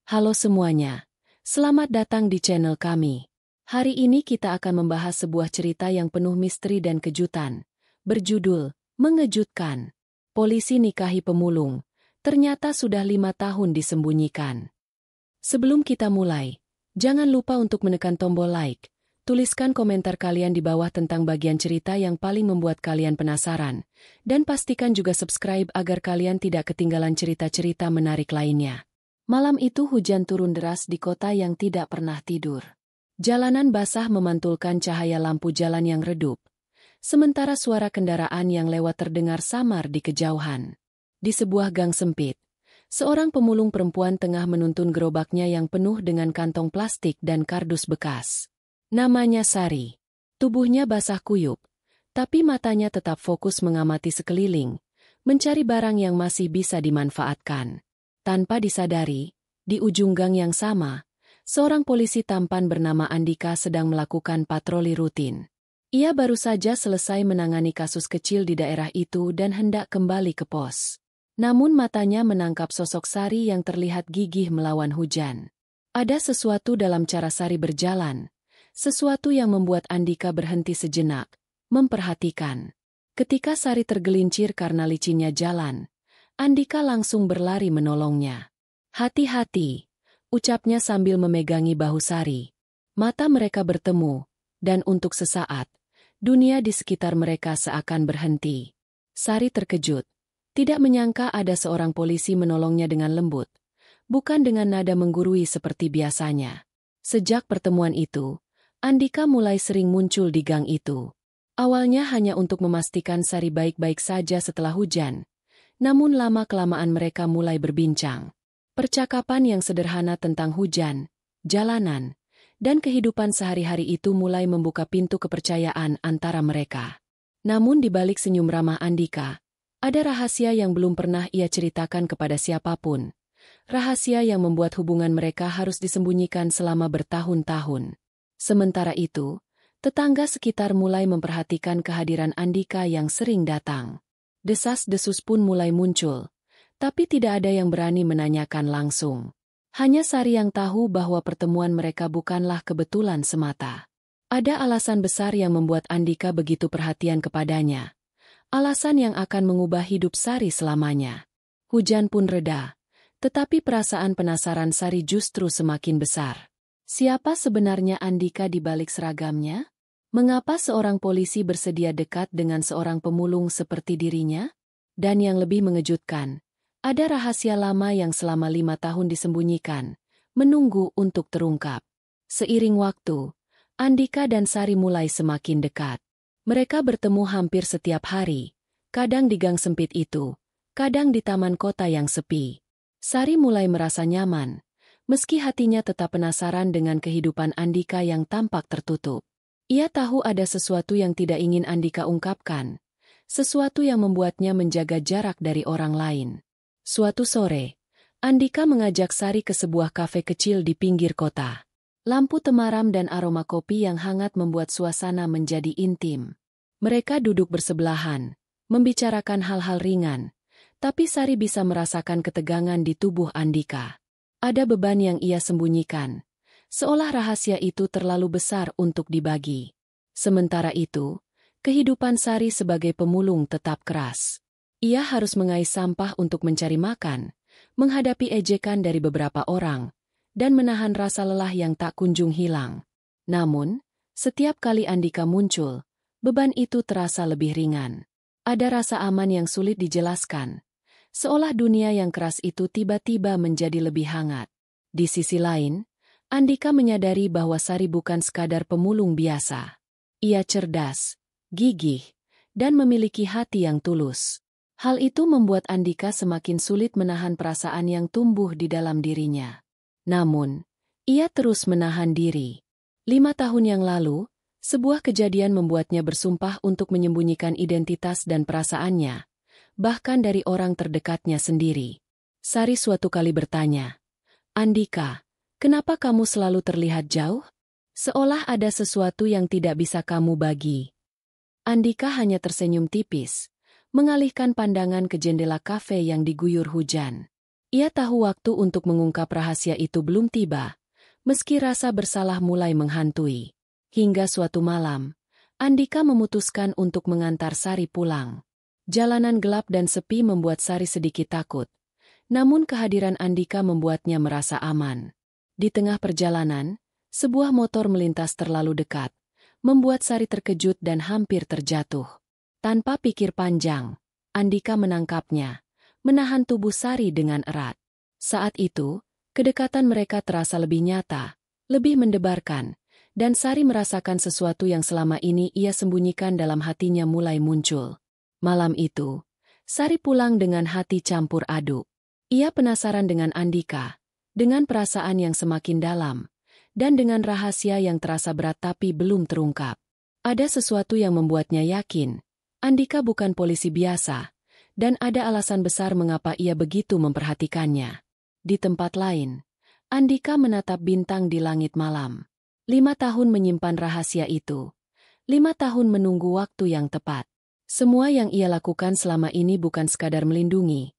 Halo semuanya, selamat datang di channel kami. Hari ini kita akan membahas sebuah cerita yang penuh misteri dan kejutan, berjudul Mengejutkan. Polisi nikahi pemulung, ternyata sudah 5 tahun disembunyikan. Sebelum kita mulai, jangan lupa untuk menekan tombol like, tuliskan komentar kalian di bawah tentang bagian cerita yang paling membuat kalian penasaran, dan pastikan juga subscribe agar kalian tidak ketinggalan cerita-cerita menarik lainnya. Malam itu hujan turun deras di kota yang tidak pernah tidur. Jalanan basah memantulkan cahaya lampu jalan yang redup, sementara suara kendaraan yang lewat terdengar samar di kejauhan. Di sebuah gang sempit, seorang pemulung perempuan tengah menuntun gerobaknya yang penuh dengan kantong plastik dan kardus bekas. Namanya Sari. Tubuhnya basah kuyup, tapi matanya tetap fokus mengamati sekeliling, mencari barang yang masih bisa dimanfaatkan. Tanpa disadari, di ujung gang yang sama, seorang polisi tampan bernama Andika sedang melakukan patroli rutin. Ia baru saja selesai menangani kasus kecil di daerah itu dan hendak kembali ke pos. Namun matanya menangkap sosok Sari yang terlihat gigih melawan hujan. Ada sesuatu dalam cara Sari berjalan, sesuatu yang membuat Andika berhenti sejenak, memperhatikan. Ketika Sari tergelincir karena licinnya jalan, Andika langsung berlari menolongnya. "Hati-hati," ucapnya sambil memegangi bahu Sari. Mata mereka bertemu, dan untuk sesaat, dunia di sekitar mereka seakan berhenti. Sari terkejut, tidak menyangka ada seorang polisi menolongnya dengan lembut, bukan dengan nada menggurui seperti biasanya. Sejak pertemuan itu, Andika mulai sering muncul di gang itu. Awalnya hanya untuk memastikan Sari baik-baik saja setelah hujan. Namun lama-kelamaan mereka mulai berbincang. Percakapan yang sederhana tentang hujan, jalanan, dan kehidupan sehari-hari itu mulai membuka pintu kepercayaan antara mereka. Namun di balik senyum ramah Andika, ada rahasia yang belum pernah ia ceritakan kepada siapapun. Rahasia yang membuat hubungan mereka harus disembunyikan selama bertahun-tahun. Sementara itu, tetangga sekitar mulai memperhatikan kehadiran Andika yang sering datang. Desas-desus pun mulai muncul, tapi tidak ada yang berani menanyakan langsung. Hanya Sari yang tahu bahwa pertemuan mereka bukanlah kebetulan semata. Ada alasan besar yang membuat Andika begitu perhatian kepadanya. Alasan yang akan mengubah hidup Sari selamanya. Hujan pun reda, tetapi perasaan penasaran Sari justru semakin besar. Siapa sebenarnya Andika di balik seragamnya? Mengapa seorang polisi bersedia dekat dengan seorang pemulung seperti dirinya? Dan yang lebih mengejutkan, ada rahasia lama yang selama 5 tahun disembunyikan, menunggu untuk terungkap. Seiring waktu, Andika dan Sari mulai semakin dekat. Mereka bertemu hampir setiap hari, kadang di gang sempit itu, kadang di taman kota yang sepi. Sari mulai merasa nyaman, meski hatinya tetap penasaran dengan kehidupan Andika yang tampak tertutup. Ia tahu ada sesuatu yang tidak ingin Andika ungkapkan, sesuatu yang membuatnya menjaga jarak dari orang lain. Suatu sore, Andika mengajak Sari ke sebuah kafe kecil di pinggir kota. Lampu temaram dan aroma kopi yang hangat membuat suasana menjadi intim. Mereka duduk bersebelahan, membicarakan hal-hal ringan, tapi Sari bisa merasakan ketegangan di tubuh Andika. Ada beban yang ia sembunyikan, seolah rahasia itu terlalu besar untuk dibagi. Sementara itu, kehidupan Sari sebagai pemulung tetap keras. Ia harus mengais sampah untuk mencari makan, menghadapi ejekan dari beberapa orang, dan menahan rasa lelah yang tak kunjung hilang. Namun, setiap kali Andika muncul, beban itu terasa lebih ringan. Ada rasa aman yang sulit dijelaskan, seolah dunia yang keras itu tiba-tiba menjadi lebih hangat. Di sisi lain, Andika menyadari bahwa Sari bukan sekadar pemulung biasa. Ia cerdas, gigih, dan memiliki hati yang tulus. Hal itu membuat Andika semakin sulit menahan perasaan yang tumbuh di dalam dirinya. Namun, ia terus menahan diri. 5 tahun yang lalu, sebuah kejadian membuatnya bersumpah untuk menyembunyikan identitas dan perasaannya, bahkan dari orang terdekatnya sendiri. Sari suatu kali bertanya, "Andika, kenapa kamu selalu terlihat jauh? Seolah ada sesuatu yang tidak bisa kamu bagi." Andika hanya tersenyum tipis, mengalihkan pandangan ke jendela kafe yang diguyur hujan. Ia tahu waktu untuk mengungkap rahasia itu belum tiba, meski rasa bersalah mulai menghantui. Hingga suatu malam, Andika memutuskan untuk mengantar Sari pulang. Jalanan gelap dan sepi membuat Sari sedikit takut. Namun kehadiran Andika membuatnya merasa aman. Di tengah perjalanan, sebuah motor melintas terlalu dekat, membuat Sari terkejut dan hampir terjatuh. Tanpa pikir panjang, Andika menangkapnya, menahan tubuh Sari dengan erat. Saat itu, kedekatan mereka terasa lebih nyata, lebih mendebarkan, dan Sari merasakan sesuatu yang selama ini ia sembunyikan dalam hatinya mulai muncul. Malam itu, Sari pulang dengan hati campur aduk. Ia penasaran dengan Andika, dengan perasaan yang semakin dalam, dan dengan rahasia yang terasa berat tapi belum terungkap. Ada sesuatu yang membuatnya yakin, Andika bukan polisi biasa, dan ada alasan besar mengapa ia begitu memperhatikannya. Di tempat lain, Andika menatap bintang di langit malam. 5 tahun menyimpan rahasia itu. 5 tahun menunggu waktu yang tepat. Semua yang ia lakukan selama ini bukan sekadar melindungi,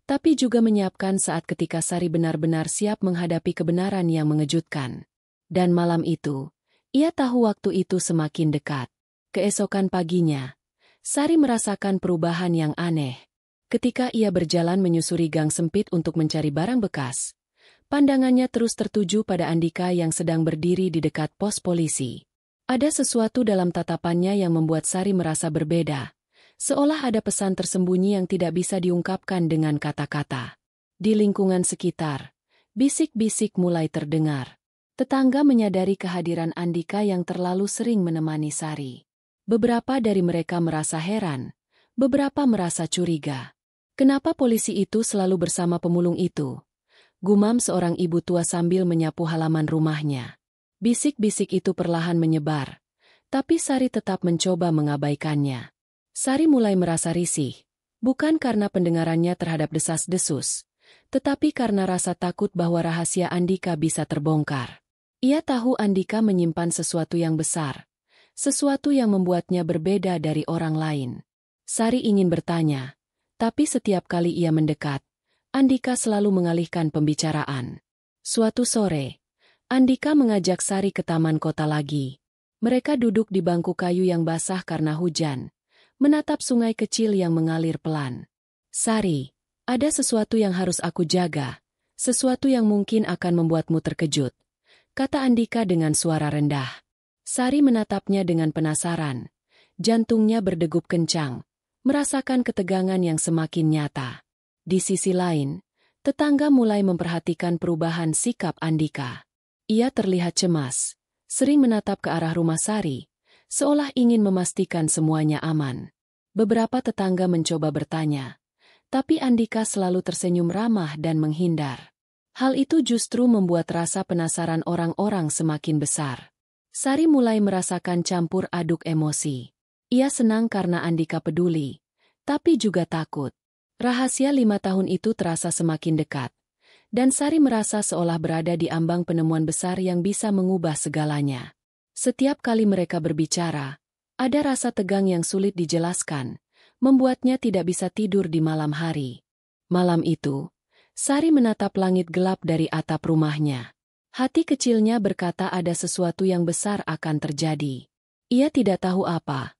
tapi juga menyiapkan saat ketika Sari benar-benar siap menghadapi kebenaran yang mengejutkan. Dan malam itu, ia tahu waktu itu semakin dekat. Keesokan paginya, Sari merasakan perubahan yang aneh. Ketika ia berjalan menyusuri gang sempit untuk mencari barang bekas, pandangannya terus tertuju pada Andika yang sedang berdiri di dekat pos polisi. Ada sesuatu dalam tatapannya yang membuat Sari merasa berbeda, seolah ada pesan tersembunyi yang tidak bisa diungkapkan dengan kata-kata. Di lingkungan sekitar, bisik-bisik mulai terdengar. Tetangga menyadari kehadiran Andika yang terlalu sering menemani Sari. Beberapa dari mereka merasa heran, beberapa merasa curiga. Kenapa polisi itu selalu bersama pemulung itu? Gumam seorang ibu tua sambil menyapu halaman rumahnya. Bisik-bisik itu perlahan menyebar, tapi Sari tetap mencoba mengabaikannya. Sari mulai merasa risih, bukan karena pendengarannya terhadap desas-desus, tetapi karena rasa takut bahwa rahasia Andika bisa terbongkar. Ia tahu Andika menyimpan sesuatu yang besar, sesuatu yang membuatnya berbeda dari orang lain. Sari ingin bertanya, tapi setiap kali ia mendekat, Andika selalu mengalihkan pembicaraan. Suatu sore, Andika mengajak Sari ke taman kota lagi. Mereka duduk di bangku kayu yang basah karena hujan, menatap sungai kecil yang mengalir pelan. Sari, ada sesuatu yang harus aku jaga, sesuatu yang mungkin akan membuatmu terkejut, kata Andika dengan suara rendah. Sari menatapnya dengan penasaran. Jantungnya berdegup kencang, merasakan ketegangan yang semakin nyata. Di sisi lain, tetangga mulai memperhatikan perubahan sikap Andika. Ia terlihat cemas, sering menatap ke arah rumah Sari, seolah ingin memastikan semuanya aman. Beberapa tetangga mencoba bertanya, tapi Andika selalu tersenyum ramah dan menghindar. Hal itu justru membuat rasa penasaran orang-orang semakin besar. Sari mulai merasakan campur aduk emosi. Ia senang karena Andika peduli, tapi juga takut. Rahasia 5 tahun itu terasa semakin dekat, dan Sari merasa seolah berada di ambang penemuan besar yang bisa mengubah segalanya. Setiap kali mereka berbicara, ada rasa tegang yang sulit dijelaskan, membuatnya tidak bisa tidur di malam hari. Malam itu, Sari menatap langit gelap dari atap rumahnya. Hati kecilnya berkata ada sesuatu yang besar akan terjadi. Ia tidak tahu apa,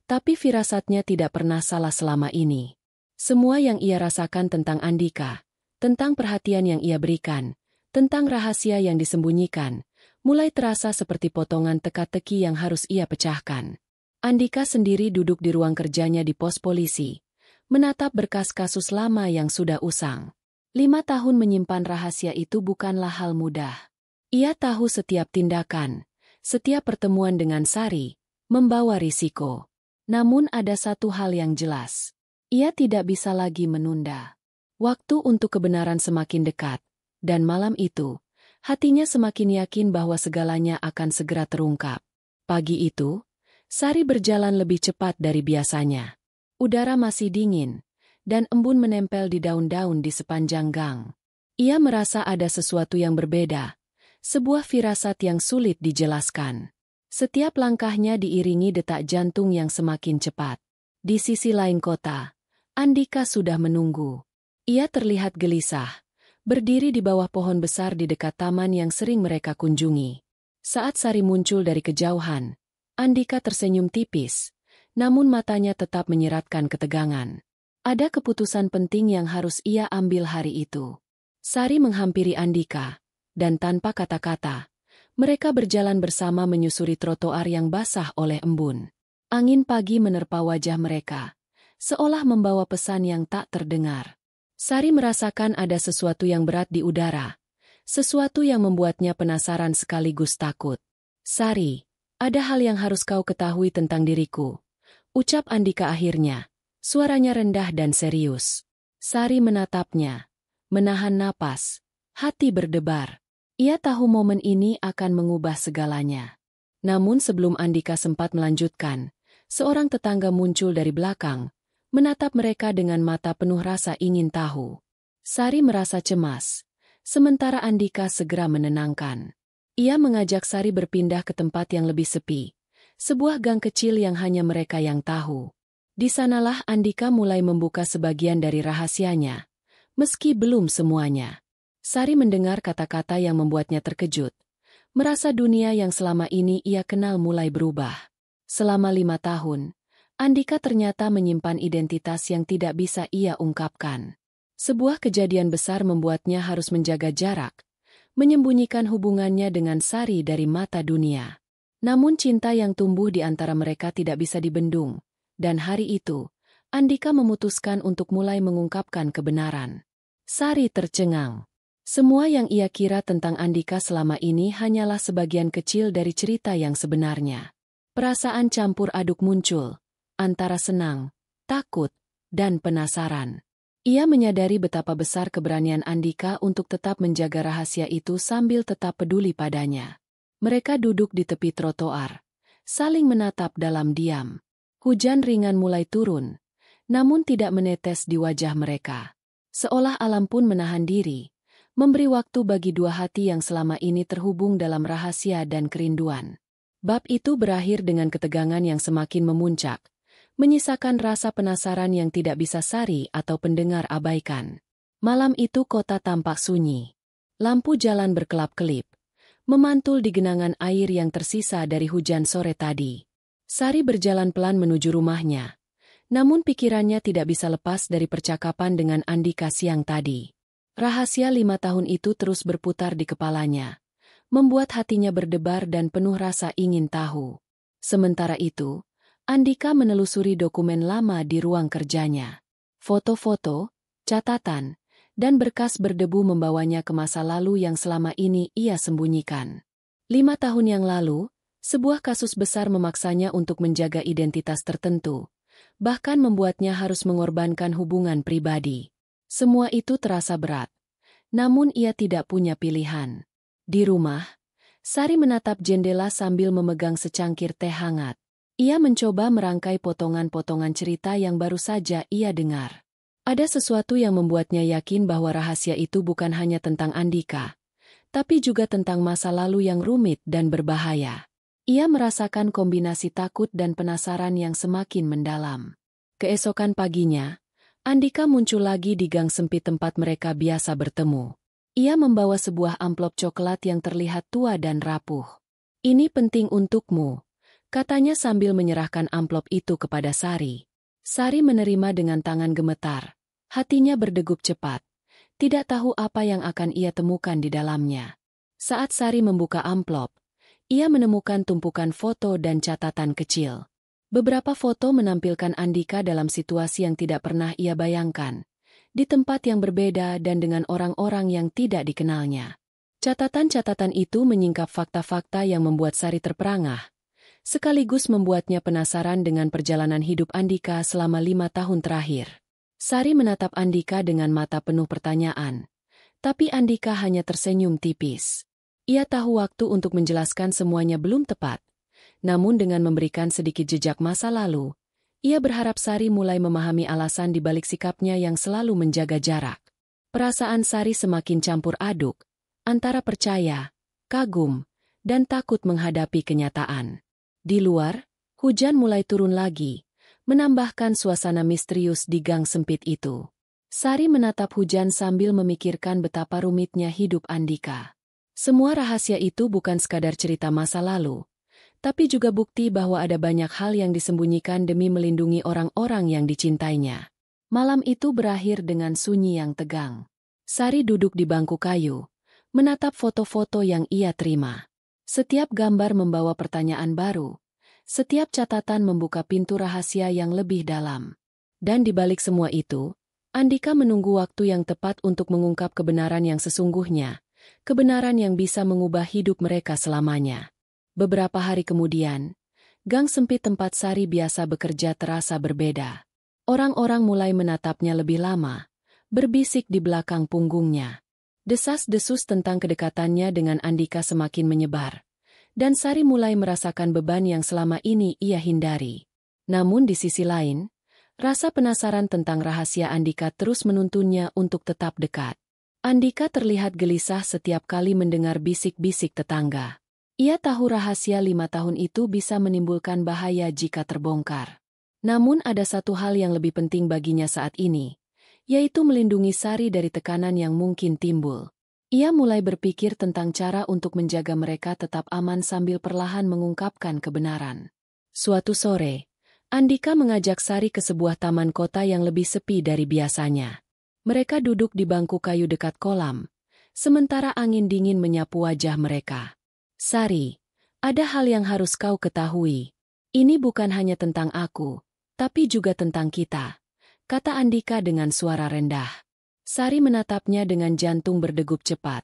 tapi firasatnya tidak pernah salah selama ini. Semua yang ia rasakan tentang Andika, tentang perhatian yang ia berikan, tentang rahasia yang disembunyikan, mulai terasa seperti potongan teka-teki yang harus ia pecahkan. Andika sendiri duduk di ruang kerjanya di pos polisi, menatap berkas kasus lama yang sudah usang. 5 tahun menyimpan rahasia itu bukanlah hal mudah. Ia tahu setiap tindakan, setiap pertemuan dengan Sari, membawa risiko. Namun ada satu hal yang jelas. Ia tidak bisa lagi menunda. Waktu untuk kebenaran semakin dekat, dan malam itu, hatinya semakin yakin bahwa segalanya akan segera terungkap. Pagi itu, Sari berjalan lebih cepat dari biasanya. Udara masih dingin, dan embun menempel di daun-daun di sepanjang gang. Ia merasa ada sesuatu yang berbeda, sebuah firasat yang sulit dijelaskan. Setiap langkahnya diiringi detak jantung yang semakin cepat. Di sisi lain kota, Andika sudah menunggu. Ia terlihat gelisah, berdiri di bawah pohon besar di dekat taman yang sering mereka kunjungi. Saat Sari muncul dari kejauhan, Andika tersenyum tipis, namun matanya tetap menyiratkan ketegangan. Ada keputusan penting yang harus ia ambil hari itu. Sari menghampiri Andika, dan tanpa kata-kata, mereka berjalan bersama menyusuri trotoar yang basah oleh embun. Angin pagi menerpa wajah mereka, seolah membawa pesan yang tak terdengar. Sari merasakan ada sesuatu yang berat di udara, sesuatu yang membuatnya penasaran sekaligus takut. "Sari, ada hal yang harus kau ketahui tentang diriku," ucap Andika akhirnya, suaranya rendah dan serius. Sari menatapnya, menahan napas, hati berdebar. Ia tahu momen ini akan mengubah segalanya. Namun sebelum Andika sempat melanjutkan, seorang tetangga muncul dari belakang, menatap mereka dengan mata penuh rasa ingin tahu. Sari merasa cemas, sementara Andika segera menenangkan. Ia mengajak Sari berpindah ke tempat yang lebih sepi, sebuah gang kecil yang hanya mereka yang tahu. Di sanalah Andika mulai membuka sebagian dari rahasianya, meski belum semuanya. Sari mendengar kata-kata yang membuatnya terkejut, merasa dunia yang selama ini ia kenal mulai berubah. Selama 5 tahun, Andika ternyata menyimpan identitas yang tidak bisa ia ungkapkan. Sebuah kejadian besar membuatnya harus menjaga jarak, menyembunyikan hubungannya dengan Sari dari mata dunia. Namun cinta yang tumbuh di antara mereka tidak bisa dibendung, dan hari itu, Andika memutuskan untuk mulai mengungkapkan kebenaran. Sari tercengang. Semua yang ia kira tentang Andika selama ini hanyalah sebagian kecil dari cerita yang sebenarnya. Perasaan campur aduk muncul, antara senang, takut, dan penasaran. Ia menyadari betapa besar keberanian Andika untuk tetap menjaga rahasia itu sambil tetap peduli padanya. Mereka duduk di tepi trotoar, saling menatap dalam diam. Hujan ringan mulai turun, namun tidak menetes di wajah mereka. Seolah alam pun menahan diri, memberi waktu bagi dua hati yang selama ini terhubung dalam rahasia dan kerinduan. Bab itu berakhir dengan ketegangan yang semakin memuncak, menyisakan rasa penasaran yang tidak bisa Sari atau pendengar abaikan. Malam itu kota tampak sunyi. Lampu jalan berkelap-kelip, memantul di genangan air yang tersisa dari hujan sore tadi. Sari berjalan pelan menuju rumahnya, namun pikirannya tidak bisa lepas dari percakapan dengan Andika siang tadi. Rahasia 5 tahun itu terus berputar di kepalanya, membuat hatinya berdebar dan penuh rasa ingin tahu. Sementara itu, Andika menelusuri dokumen lama di ruang kerjanya. Foto-foto, catatan, dan berkas berdebu membawanya ke masa lalu yang selama ini ia sembunyikan. 5 tahun yang lalu, sebuah kasus besar memaksanya untuk menjaga identitas tertentu, bahkan membuatnya harus mengorbankan hubungan pribadi. Semua itu terasa berat, namun ia tidak punya pilihan. Di rumah, Sari menatap jendela sambil memegang secangkir teh hangat. Ia mencoba merangkai potongan-potongan cerita yang baru saja ia dengar. Ada sesuatu yang membuatnya yakin bahwa rahasia itu bukan hanya tentang Andika, tapi juga tentang masa lalu yang rumit dan berbahaya. Ia merasakan kombinasi takut dan penasaran yang semakin mendalam. Keesokan paginya, Andika muncul lagi di gang sempit tempat mereka biasa bertemu. Ia membawa sebuah amplop coklat yang terlihat tua dan rapuh. "Ini penting untukmu," katanya sambil menyerahkan amplop itu kepada Sari. Sari menerima dengan tangan gemetar. Hatinya berdegup cepat. Tidak tahu apa yang akan ia temukan di dalamnya. Saat Sari membuka amplop, ia menemukan tumpukan foto dan catatan kecil. Beberapa foto menampilkan Andika dalam situasi yang tidak pernah ia bayangkan, di tempat yang berbeda dan dengan orang-orang yang tidak dikenalnya. Catatan-catatan itu menyingkap fakta-fakta yang membuat Sari terperangah, sekaligus membuatnya penasaran dengan perjalanan hidup Andika selama 5 tahun terakhir. Sari menatap Andika dengan mata penuh pertanyaan, tapi Andika hanya tersenyum tipis. Ia tahu waktu untuk menjelaskan semuanya belum tepat, namun dengan memberikan sedikit jejak masa lalu, ia berharap Sari mulai memahami alasan di balik sikapnya yang selalu menjaga jarak. Perasaan Sari semakin campur aduk, antara percaya, kagum, dan takut menghadapi kenyataan. Di luar, hujan mulai turun lagi, menambahkan suasana misterius di gang sempit itu. Sari menatap hujan sambil memikirkan betapa rumitnya hidup Andika. Semua rahasia itu bukan sekadar cerita masa lalu, tapi juga bukti bahwa ada banyak hal yang disembunyikan demi melindungi orang-orang yang dicintainya. Malam itu berakhir dengan sunyi yang tegang. Sari duduk di bangku kayu, menatap foto-foto yang ia terima. Setiap gambar membawa pertanyaan baru, setiap catatan membuka pintu rahasia yang lebih dalam. Dan di balik semua itu, Andika menunggu waktu yang tepat untuk mengungkap kebenaran yang sesungguhnya, kebenaran yang bisa mengubah hidup mereka selamanya. Beberapa hari kemudian, gang sempit tempat Sari biasa bekerja terasa berbeda. Orang-orang mulai menatapnya lebih lama, berbisik di belakang punggungnya. Desas-desus tentang kedekatannya dengan Andika semakin menyebar, dan Sari mulai merasakan beban yang selama ini ia hindari. Namun di sisi lain, rasa penasaran tentang rahasia Andika terus menuntunnya untuk tetap dekat. Andika terlihat gelisah setiap kali mendengar bisik-bisik tetangga. Ia tahu rahasia 5 tahun itu bisa menimbulkan bahaya jika terbongkar. Namun ada satu hal yang lebih penting baginya saat ini, yaitu melindungi Sari dari tekanan yang mungkin timbul. Ia mulai berpikir tentang cara untuk menjaga mereka tetap aman sambil perlahan mengungkapkan kebenaran. Suatu sore, Andika mengajak Sari ke sebuah taman kota yang lebih sepi dari biasanya. Mereka duduk di bangku kayu dekat kolam, sementara angin dingin menyapu wajah mereka. Sari, ada hal yang harus kau ketahui. Ini bukan hanya tentang aku, tapi juga tentang kita, kata Andika dengan suara rendah. Sari menatapnya dengan jantung berdegup cepat,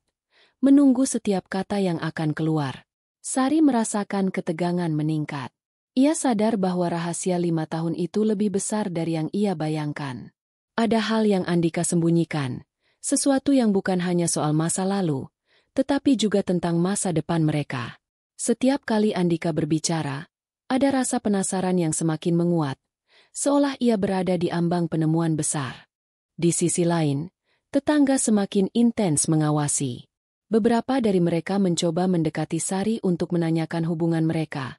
menunggu setiap kata yang akan keluar. Sari merasakan ketegangan meningkat. Ia sadar bahwa rahasia 5 tahun itu lebih besar dari yang ia bayangkan. Ada hal yang Andika sembunyikan, sesuatu yang bukan hanya soal masa lalu, tetapi juga tentang masa depan mereka. Setiap kali Andika berbicara, ada rasa penasaran yang semakin menguat, seolah ia berada di ambang penemuan besar. Di sisi lain, tetangga semakin intens mengawasi. Beberapa dari mereka mencoba mendekati Sari untuk menanyakan hubungan mereka,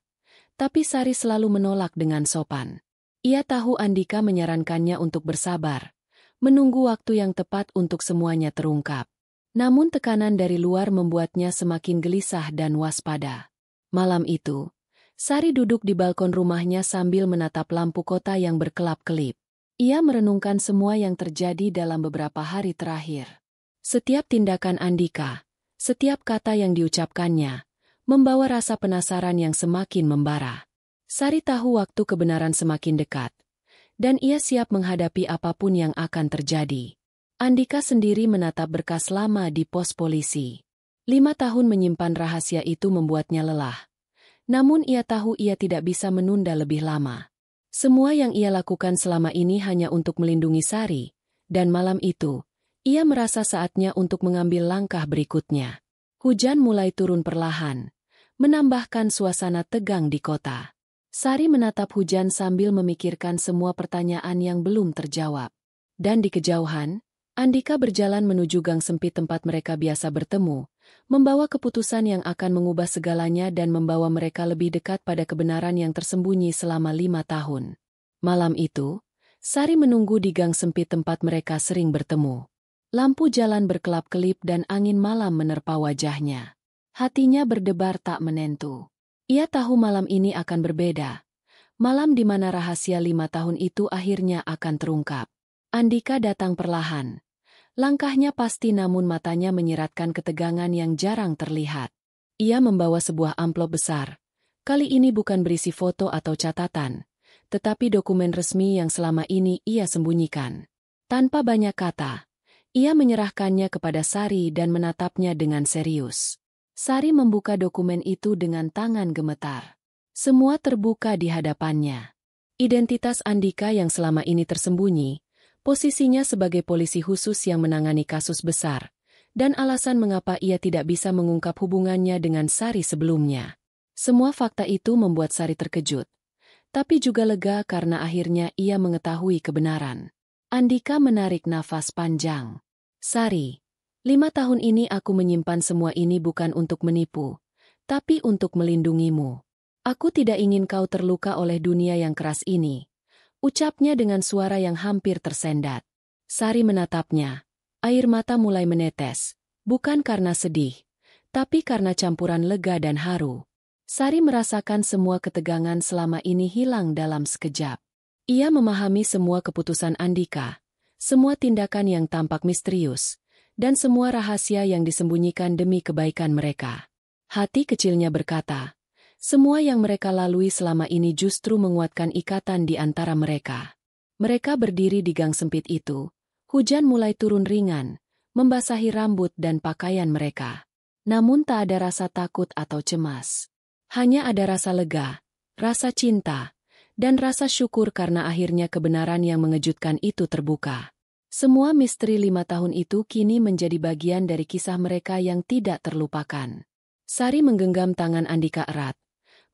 tapi Sari selalu menolak dengan sopan. Ia tahu Andika menyarankannya untuk bersabar, menunggu waktu yang tepat untuk semuanya terungkap. Namun tekanan dari luar membuatnya semakin gelisah dan waspada. Malam itu, Sari duduk di balkon rumahnya sambil menatap lampu kota yang berkelap-kelip. Ia merenungkan semua yang terjadi dalam beberapa hari terakhir. Setiap tindakan Andika, setiap kata yang diucapkannya, membawa rasa penasaran yang semakin membara. Sari tahu waktu kebenaran semakin dekat, dan ia siap menghadapi apapun yang akan terjadi. Andika sendiri menatap berkas lama di pos polisi. 5 tahun menyimpan rahasia itu membuatnya lelah. Namun ia tahu ia tidak bisa menunda lebih lama. Semua yang ia lakukan selama ini hanya untuk melindungi Sari, dan malam itu, ia merasa saatnya untuk mengambil langkah berikutnya. Hujan mulai turun perlahan, menambahkan suasana tegang di kota. Sari menatap hujan sambil memikirkan semua pertanyaan yang belum terjawab. Dan di kejauhan, Andika berjalan menuju gang sempit tempat mereka biasa bertemu, membawa keputusan yang akan mengubah segalanya dan membawa mereka lebih dekat pada kebenaran yang tersembunyi selama 5 tahun. Malam itu, Sari menunggu di gang sempit tempat mereka sering bertemu. Lampu jalan berkelap-kelip dan angin malam menerpa wajahnya. Hatinya berdebar tak menentu. Ia tahu malam ini akan berbeda. Malam di mana rahasia 5 tahun itu akhirnya akan terungkap. Andika datang perlahan. Langkahnya pasti namun matanya menyiratkan ketegangan yang jarang terlihat. Ia membawa sebuah amplop besar. Kali ini bukan berisi foto atau catatan, tetapi dokumen resmi yang selama ini ia sembunyikan. Tanpa banyak kata, ia menyerahkannya kepada Sari dan menatapnya dengan serius. Sari membuka dokumen itu dengan tangan gemetar. Semua terbuka di hadapannya. Identitas Andika yang selama ini tersembunyi, posisinya sebagai polisi khusus yang menangani kasus besar, dan alasan mengapa ia tidak bisa mengungkap hubungannya dengan Sari sebelumnya. Semua fakta itu membuat Sari terkejut, tapi juga lega karena akhirnya ia mengetahui kebenaran. Andika menarik nafas panjang. Sari, 5 tahun ini aku menyimpan semua ini bukan untuk menipu, tapi untuk melindungimu. Aku tidak ingin kau terluka oleh dunia yang keras ini, ucapnya dengan suara yang hampir tersendat. Sari menatapnya. Air mata mulai menetes, bukan karena sedih, tapi karena campuran lega dan haru. Sari merasakan semua ketegangan selama ini hilang dalam sekejap. Ia memahami semua keputusan Andika, semua tindakan yang tampak misterius, dan semua rahasia yang disembunyikan demi kebaikan mereka. Hati kecilnya berkata, semua yang mereka lalui selama ini justru menguatkan ikatan di antara mereka. Mereka berdiri di gang sempit itu. Hujan mulai turun ringan, membasahi rambut dan pakaian mereka. Namun tak ada rasa takut atau cemas. Hanya ada rasa lega, rasa cinta, dan rasa syukur karena akhirnya kebenaran yang mengejutkan itu terbuka. Semua misteri 5 tahun itu kini menjadi bagian dari kisah mereka yang tidak terlupakan. Sari menggenggam tangan Andika erat.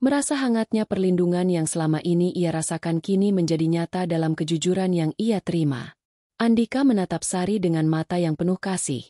Merasa hangatnya perlindungan yang selama ini ia rasakan kini menjadi nyata dalam kejujuran yang ia terima. Andika menatap Sari dengan mata yang penuh kasih,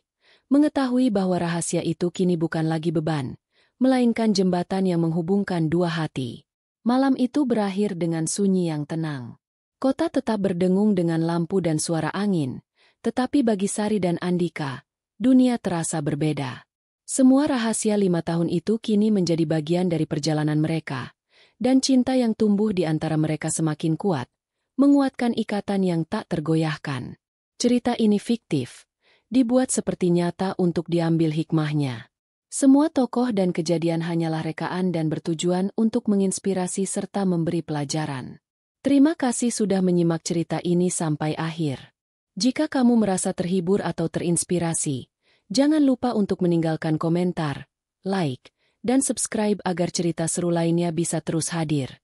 mengetahui bahwa rahasia itu kini bukan lagi beban, melainkan jembatan yang menghubungkan dua hati. Malam itu berakhir dengan sunyi yang tenang. Kota tetap berdengung dengan lampu dan suara angin, tetapi bagi Sari dan Andika, dunia terasa berbeda. Semua rahasia 5 tahun itu kini menjadi bagian dari perjalanan mereka, dan cinta yang tumbuh di antara mereka semakin kuat, menguatkan ikatan yang tak tergoyahkan. Cerita ini fiktif, dibuat seperti nyata untuk diambil hikmahnya. Semua tokoh dan kejadian hanyalah rekaan dan bertujuan untuk menginspirasi serta memberi pelajaran. Terima kasih sudah menyimak cerita ini sampai akhir. Jika kamu merasa terhibur atau terinspirasi, jangan lupa untuk meninggalkan komentar, like, dan subscribe agar cerita seru lainnya bisa terus hadir.